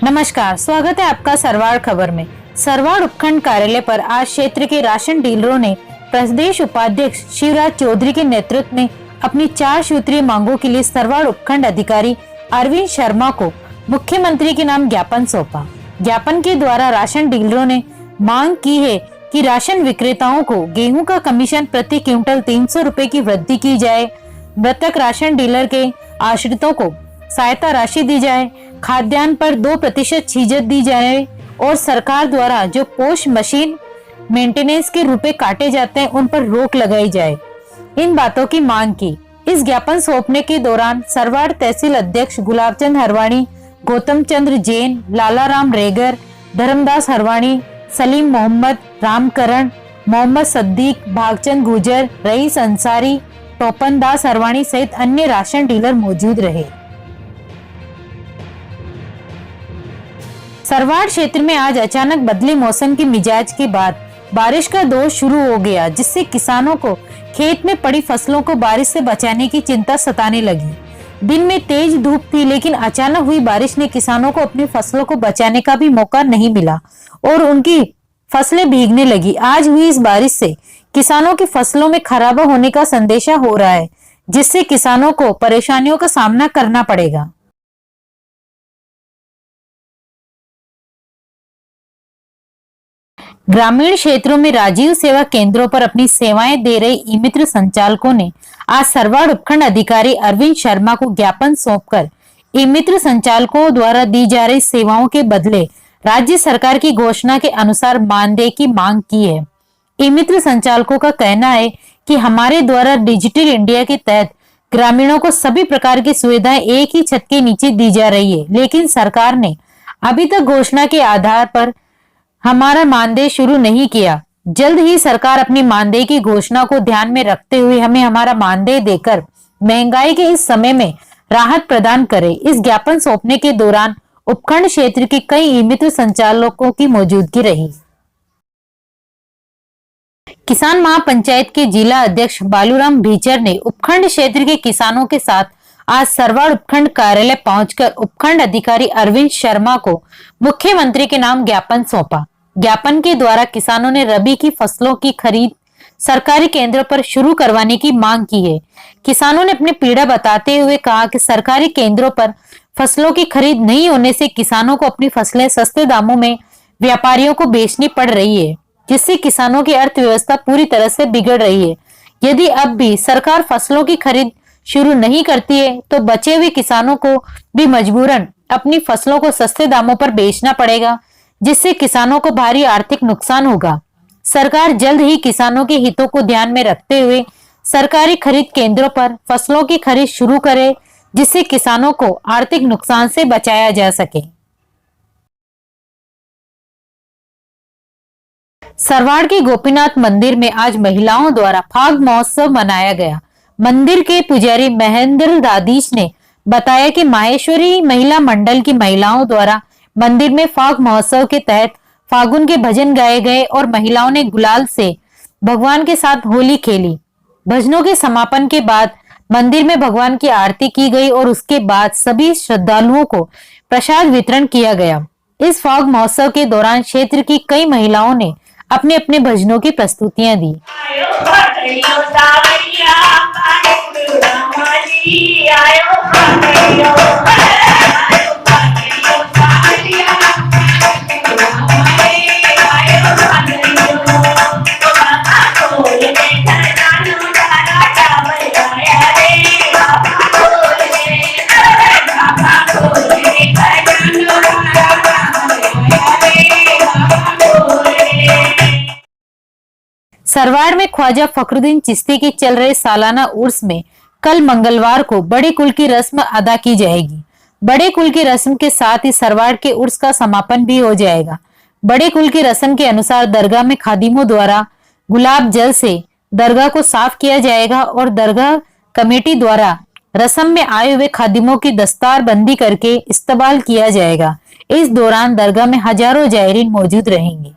नमस्कार, स्वागत है आपका सरवाड़ खबर में। सरवाड़ उपखंड कार्यालय पर आज क्षेत्र के राशन डीलरों ने प्रदेश उपाध्यक्ष शिवराज चौधरी के नेतृत्व में अपनी 4 सूत्रीय मांगों के लिए सरवाड़ उपखंड अधिकारी अरविंद शर्मा को मुख्यमंत्री के नाम ज्ञापन सौंपा। ज्ञापन के द्वारा राशन डीलरों ने मांग की है कि राशन विक्रेताओं को गेहूं का कमीशन प्रति क्विंटल 300 रुपए की वृद्धि की जाए, मृतक राशन डीलर के आश्रितों को सहायता राशि दी जाए, खाद्यान्न पर 2% छीजत दी जाए और सरकार द्वारा जो पोस्ट मशीन मेंटेनेंस के रुपए काटे जाते हैं उन पर रोक लगाई जाए। इन बातों की मांग की। इस ज्ञापन सौंपने के दौरान सरवाड़ तहसील अध्यक्ष गुलाबचंद हरवाणी, गौतम चंद्र जैन, लालाराम रेगर, धर्मदास हरवाणी, सलीम मोहम्मद, रामकरण, मोहम्मद सद्दीक, भागचंद गुजर, रईस अंसारी, टोपन दास हरवाणी सहित अन्य राशन डीलर मौजूद रहे। सरवाड़ क्षेत्र में आज अचानक बदले मौसम के मिजाज के बाद बारिश का दौर शुरू हो गया, जिससे किसानों को खेत में पड़ी फसलों को बारिश से बचाने की चिंता सताने लगी। दिन में तेज धूप थी, लेकिन अचानक हुई बारिश ने किसानों को अपनी फसलों को बचाने का भी मौका नहीं मिला और उनकी फसलें भीगने लगी। आज हुई इस बारिश से किसानों की फसलों में खराबा होने का संदेशा हो रहा है, जिससे किसानों को परेशानियों का सामना करना पड़ेगा। ग्रामीण क्षेत्रों में राजीव सेवा केंद्रों पर अपनी सेवाएं दे रहे ई मित्र संचालकों ने आज सरवाड़ उपखंड अधिकारी अरविंद शर्मा को ज्ञापन सौंपकर ई मित्र संचालकों द्वारा दी जा रही सेवाओं के बदले राज्य सरकार की घोषणा के अनुसार मानदेय की मांग की है। ई मित्र संचालकों का कहना है कि हमारे द्वारा डिजिटल इंडिया के तहत ग्रामीणों को सभी प्रकार की सुविधाएं एक ही छत के नीचे दी जा रही है, लेकिन सरकार ने अभी तक घोषणा के आधार पर हमारा मानदेय शुरू नहीं किया। जल्द ही सरकार अपनी मानदेय की घोषणा को ध्यान में रखते हुए हमें हमारा मानदेय देकर महंगाई के इस समय में राहत प्रदान करे। इस ज्ञापन सौंपने के दौरान उपखंड क्षेत्र के कई ई मित्र संचालकों की मौजूदगी रही। किसान महापंचायत के जिला अध्यक्ष बालूराम भीचर ने उपखंड क्षेत्र के किसानों के साथ आज सरवाड़ उपखंड कार्यालय पहुंचकर उपखंड अधिकारी अरविंद शर्मा को मुख्यमंत्री के नाम ज्ञापन सौंपा। ज्ञापन के द्वारा किसानों ने रबी की फसलों की खरीद सरकारी केंद्र पर शुरू करवाने की मांग की है। किसानों ने अपनी पीड़ा बताते हुए कहा कि सरकारी केंद्रों पर फसलों की खरीद नहीं होने से किसानों को अपनी फसलें सस्ते दामों में व्यापारियों को बेचनी पड़ रही है, जिससे किसानों की अर्थव्यवस्था पूरी तरह से बिगड़ रही है। यदि अब भी सरकार फसलों की खरीद शुरू नहीं करती है तो बचे हुए किसानों को भी मजबूरन अपनी फसलों को सस्ते दामों पर बेचना पड़ेगा, जिससे किसानों को भारी आर्थिक नुकसान होगा। सरकार जल्द ही किसानों के हितों को ध्यान में रखते हुए सरकारी खरीद केंद्रों पर फसलों की खरीद शुरू करे, जिससे किसानों को आर्थिक नुकसान से बचाया जा सके। सरवाड़ के गोपीनाथ मंदिर में आज महिलाओं द्वारा फाग महोत्सव मनाया गया। मंदिर के पुजारी महेंद्र दादीश ने बताया कि माहेश्वरी महिला मंडल की महिलाओं द्वारा मंदिर में फाग महोत्सव के तहत फागुन के भजन गाए गए और महिलाओं ने गुलाल से भगवान के साथ होली खेली। भजनों के समापन के बाद मंदिर में भगवान की आरती की गई और उसके बाद सभी श्रद्धालुओं को प्रसाद वितरण किया गया। इस फाग महोत्सव के दौरान क्षेत्र की कई महिलाओं ने अपने अपने भजनों की प्रस्तुतियां दी। सरवाड़ में ख्वाजा फखरुद्दीन चिश्ती के चल रहे सालाना उर्स में कल मंगलवार को बड़े कुल की रस्म अदा की जाएगी। बड़े कुल की रस्म के साथ ही सरवाड़ के उर्स का समापन भी हो जाएगा। बड़े कुल की रस्म के अनुसार दरगाह में खादिमों द्वारा गुलाब जल से दरगाह को साफ किया जाएगा और दरगाह कमेटी द्वारा रस्म में आए हुए खादिमों की दस्तार बंदी करके इस्तकबाल किया जाएगा। इस दौरान दरगाह में हजारों जायरीन मौजूद रहेंगे।